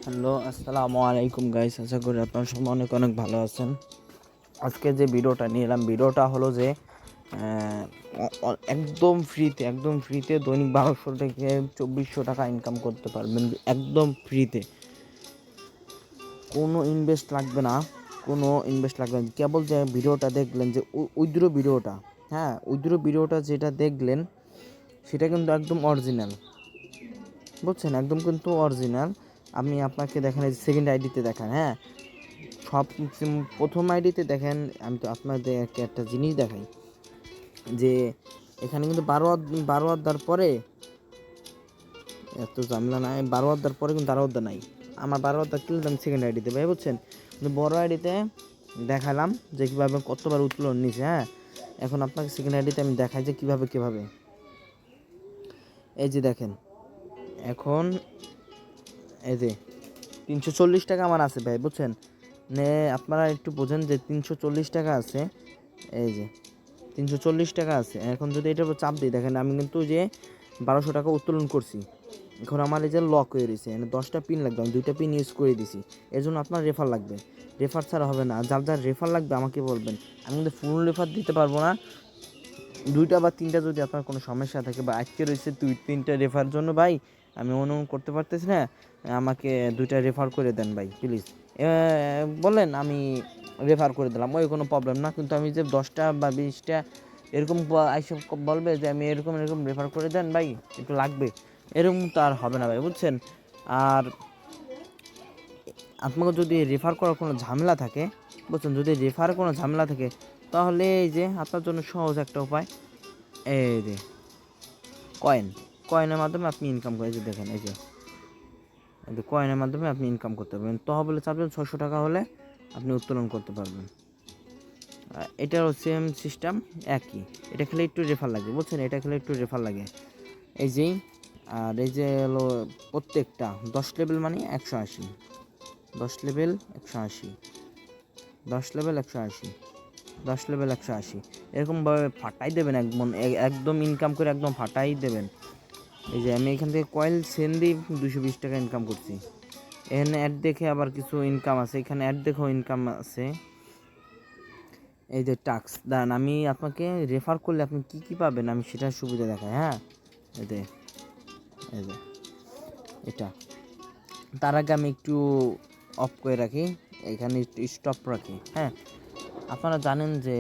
Hello, আসসালামু আলাইকুম guys. আশা করি আপনারা সবাই অনেক অনেক ভালো আছেন। আজকে যে ভিডিওটা নিয়ে এলাম, ভিডিওটা হলো যে একদম ফ্রিতে দৈনিক 1200 থেকে 2400 টাকা ইনকাম করতে পারবেন একদম ফ্রিতে। কোনো ইনভেস্ট লাগবে না, কেবল যে ভিডিওটা দেখলেন, যে উইথড্র ভিডিওটা, হ্যাঁ উইথড্র ভিডিওটা যেটা দেখলেন সেটা কিন্তু একদম অরিজিনাল, বুঝছেন, একদম কিন্তু অরিজিনাল। আমি আপনাকে দেখেন, এই সেকেন্ড আইডিতে দেখেন, হ্যাঁ সব প্রথম আইডিতে দেখেন। আমি তো আপনাদেরকে একটা জিনিস দেখাই, যে এখানে কিন্তু বারো আদার পরে এত ঝামেলা নাই, 12 আদার পরে কিন্তু 12 আদা নাই। আমার 12 আদা কিনলাম সেকেন্ড আইডিতে, ভাই বুঝছেন। কিন্তু বড় আইডিতে দেখালাম যে কীভাবে কতবার উত্তোলন নিছে, হ্যাঁ। এখন আপনাকে সেকেন্ড আইডিতে আমি দেখাই যে কীভাবে এই যে দেখেন, এখন এই যে 340 টাকা আমার আছে ভাই, বুঝছেন। আপনারা একটু বোঝেন যে 340 টাকা আছে, এই যে 340 টাকা আছে। এখন যদি এটার উপর চাপ দিই, দেখেন আমি কিন্তু যে 1200 টাকা উত্তোলন করছি। এখন আমার এই যে লক হয়ে রয়েছে, মানে 10টা পিন লাগবে, আমি 2টা পিন ইউজ করে দিছি। এর জন্য আপনার রেফার লাগবে, রেফার ছাড়া হবে না। যার রেফার লাগবে আমাকে বলবেন, আমি কিন্তু ফুল রেফার দিতে পারবো না। 2টা বা 3টা যদি আপনার কোনো সমস্যা থাকে বা আজকে রয়েছে 2-3টা রেফার জন্য ভাই, আমি অনুমান করতে পারতেছি না, আমাকে 2টা রেফার করে দেন ভাই প্লিজ। বললেন, আমি রেফার করে দিলাম, ওই কোনো প্রবলেম না। কিন্তু আমি যে 10টা বা 20টা এরকম আইসব বলবে যে আমি এরকম রেফার করে দেন ভাই, একটু লাগবে, এরকম তো আর হবে না ভাই, বুঝছেন। আর আপনাকে যদি রেফার করার কোনো ঝামেলা থাকে, বুঝছেন, যদি রেফার কোনো ঝামেলা থাকে, তাহলে এই যে আপনার জন্য সহজ একটা উপায়, এই যে কয়েনের মাধ্যমে আপনি ইনকাম করে, যে দেখেন এই যে কয়েনের মাধ্যমে আপনি ইনকাম করতে পারবেন। তহবিলে চাপবেন, 600 টাকা হলে আপনি উত্তোলন করতে পারবেন। এটারও সেম সিস্টেম, একই। এটা খেলে একটু রেফার লাগে, বুঝছেন, এটা খেলে একটু রেফার লাগে, এই যেই। আর এই যে হলো প্রত্যেকটা 10 লেভেল মানে 180, 10 লেভেল 180, 10 লেভেল 180, 10 লেভেল 180, এরকমভাবে ফাটাই দেবেন, একদম ইনকাম করে একদম ফাটাই দেবেন। এই যে আমি এখান থেকে কয়েল সেন দিয়ে 220 টাকা ইনকাম করছি। এখানে অ্যাড দেখে আবার কিছু ইনকাম আছে, এখানে অ্যাড দেখেও ইনকাম আছে। এই যে টাক্স দাঁড়ান, আমি আপনাকে রেফার করলে আপনি কী পাবেন আমি সেটার সুবিধা দেখাই, হ্যাঁ। এই যে এটা, তার আগে আমি একটু অফ করে রাখি, এখানে একটু স্টপ রাখি, হ্যাঁ। আপনারা জানেন যে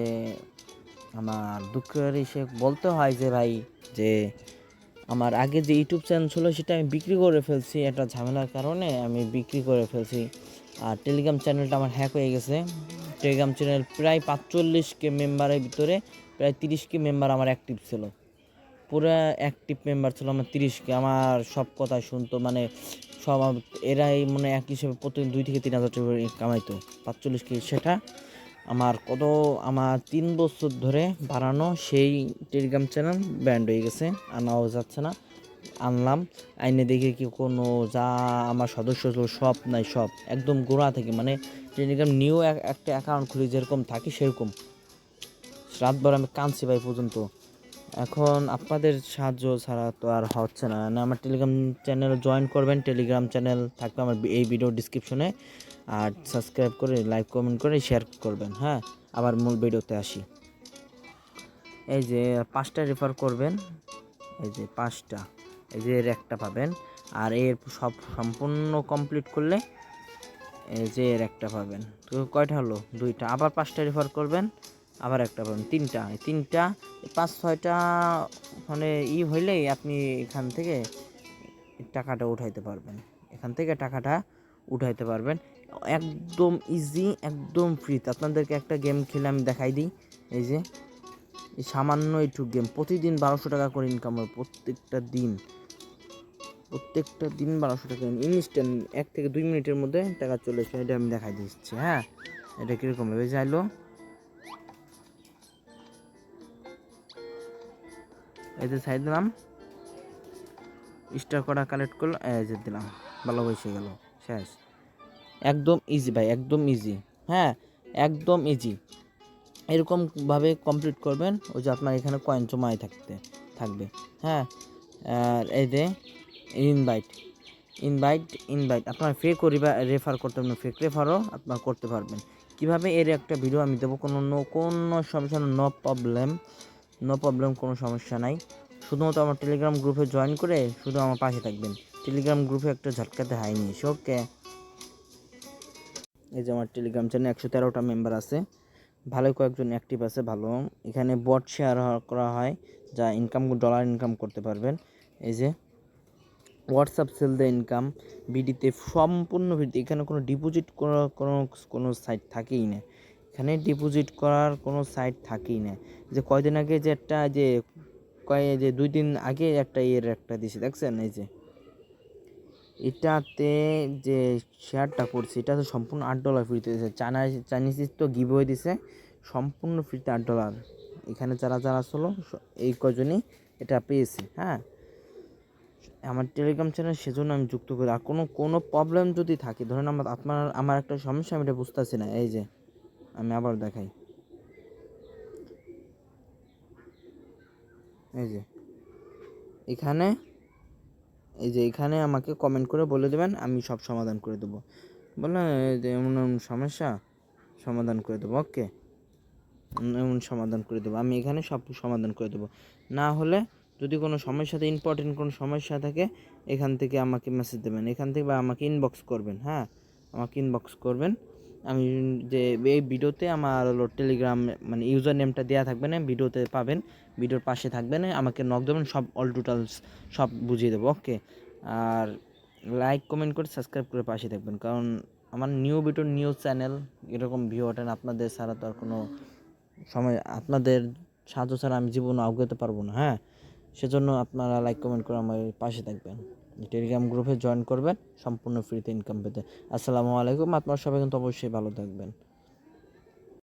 আমার দুঃখের এসে বলতে হয় যে ভাই, যে আমার আগে যে ইউটিউব চ্যানেল ছিল সেটা আমি বিক্রি করে ফেলছি, একটা ঝামেলার কারণে আমি বিক্রি করে ফেলছি। আর টেলিগ্রাম চ্যানেলটা আমার হ্যাক হয়ে গেছে। টেলিগ্রাম চ্যানেল প্রায় 45K মেম্বারের ভিতরে প্রায় 30K মেম্বার আমার অ্যাক্টিভ ছিল, পুরো অ্যাক্টিভ মেম্বার ছিল আমার 30K। আমার সব কথা শুনতো, মানে সব এরাই মানে এক হিসেবে প্রতিদিন 2 থেকে 3 হাজার টাকা কামাইতো। 45K সেটা আমার 3 বছর ধরে বাড়ানো সেই টেলিগ্রাম চ্যানেল ব্যান্ড হয়ে গেছে, আনাও যাচ্ছে না। আনলাম, আইনে দেখে কি কোনো যা আমার সদস্য ছিল সব নাই, সব একদম গোড়া থেকে, মানে টেলিগ্রাম নিউ একটা অ্যাকাউন্ট খুলি যেরকম থাকি সেরকম। রাতভর আমি কাঁদছি ভাই পর্যন্ত। এখন আপনাদের সাহায্য ছাড়া তো আর হচ্ছে না। আমার টেলিগ্রাম চ্যানেল জয়েন করবেন, টেলিগ্রাম চ্যানেল থাকবে আমার এই ভিডিও ডিসক্রিপশনে। আর সাবস্ক্রাইব করে লাইক কমেন্ট করে শেয়ার করবেন, হ্যাঁ। আবার মূল ভিডিওতে আসি। এই যে 5টা রেফার করবেন, এই যে 5টা, এই যে এর একটা পাবেন। আর এর সব সম্পূর্ণ কমপ্লিট করলে এই যে এর একটা পাবেন। তো কয়টা হলো? 2টা। আবার 5টা রেফার করবেন, আবার একটা পাবেন। 3টা, এই 3টা 5-6টা মানে হইলেই আপনি এখান থেকে টাকাটা উঠাইতে পারবেন, একদম ইজি, একদম ফ্রিতে। আপনাদেরকে একটা গেম খেলে আমি দেখাই দিই। এই যে এই সামান্য একটু গেম, প্রতিদিন 1200 টাকা করে ইনকাম হয়, প্রত্যেকটা দিন 1200 টাকা ইনস্ট্যান্ট, 1 থেকে 2 মিনিটের মধ্যে টাকা চলে আসে। এটা আমি দেখাই দিচ্ছি, হ্যাঁ। এটা কীরকম ভাবে চাইলো, এই যে সাইড দিলাম, স্টার করা কালেক্ট করলো, এই যে দিলাম, ভালো বসে গেল, শেষ। একদম ইজি ভাই, একদম ইজি, হ্যাঁ, একদম ইজি। এরকমভাবে কমপ্লিট করবেন, ওই যে আপনার এখানে কয়েন জমায় থাকবে, হ্যাঁ। আর এই যে ইনভাইট, ইনভাইট আপনার ফেক রেফার করতে পারবেন, ফেক রেফারও আপনার করতে পারবেন। কীভাবে এর একটা ভিডিও আমি দেবো, কোনো সমস্যা নো প্রবলেম, কোনো সমস্যা নাই। শুধুমাত্র আমার টেলিগ্রাম গ্রুপে জয়েন করে শুধু আমার পাশে থাকবেন। টেলিগ্রাম গ্রুপে একটা ঝটকাতে হাই নিয়ে এসে, ওকে। এই যে আমার টেলিগ্রাম চ্যানেলে 113টা মেম্বার আছে, ভালো কয়েকজন অ্যাক্টিভ আছে ভালো। এখানে বট শেয়ার করা হয়, যা ডলার ইনকাম করতে পারবেন। এই যে হোয়াটসঅ্যাপ সেল দ্য ইনকাম, বিডিতে সম্পূর্ণ ফ্রিতে। এখানে কোনো ডিপোজিট করার কোনো সাইট থাকেই না, এখানে ডিপোজিট করার কোনো সাইট থাকেই না। যে কয়দিন আগে যে একটা যে 2 দিন আগে একটা দিয়েছি দেখছেন, এই যে এটাতে যে শেয়ারটা করছি, এটা তো সম্পূর্ণ $8 ফ্রিতে দিয়েছে। চাইনিজ তো গিভওয়ে দিছে সম্পূর্ণ ফ্রিতে $8। এখানে যারা ছিল এই কজনই এটা পেয়েছে। হ্যাঁ, আমার টেলিগ্রাম চ্যানেল সেজন্য আমি যুক্ত করি। আর কোনো প্রবলেম যদি থাকে, ধরেন আমার একটা সমস্যা, আমি এটা বুঝতেছি না, এই যে আমি আবার দেখাই, এই যে এখানে এখানে আমাকে কমেন্ট করে বলে দেবেন, আমি সব সমাধান করে দেবো। বললাম যে এমন সমস্যা সমাধান করে দেবো, ওকে, এমন সমাধান করে দেবো, আমি এখানে সব সমাধান করে দেবো। না হলে যদি কোনো সমস্যাতে ইম্পর্টেন্ট কোনো সমস্যা থাকে, এখান থেকে আমাকে মেসেজ দেবেন, এখান থেকে বা আমাকে ইনবক্স করবেন। হ্যাঁ, আমাকে ইনবক্স করবেন। আমি যে এই ভিডিওতে আমার হলো টেলিগ্রাম মানে ইউজার নেমটা দেওয়া থাকবে না, ভিডিওতে পাবেন, ভিডিওর পাশে থাকবে না, আমাকে নক দেবেন, সব অল টোটালস সব বুঝিয়ে দেবো, ওকে। আর লাইক কমেন্ট করে সাবস্ক্রাইব করে পাশে থাকবেন, কারণ আমার নিউ চ্যানেল, এরকম ভিউ ওঠেন, আপনাদের ছাড়া তো আর কোনো আপনাদের সাহায্য ছাড়া আমি জীবনে অগ্রতে পারবো না। হ্যাঁ, সেজন্য আপনারা লাইক কমেন্ট করে আমার পাশে থাকবেন, টেলিগ্রাম গ্রুপে জয়েন করবেন সম্পূর্ণ ফ্রিতে ইনকাম পেতে। আসসালামু আলাইকুম, আপনারা সবাই কিন্তু অবশ্যই ভালো থাকবেন।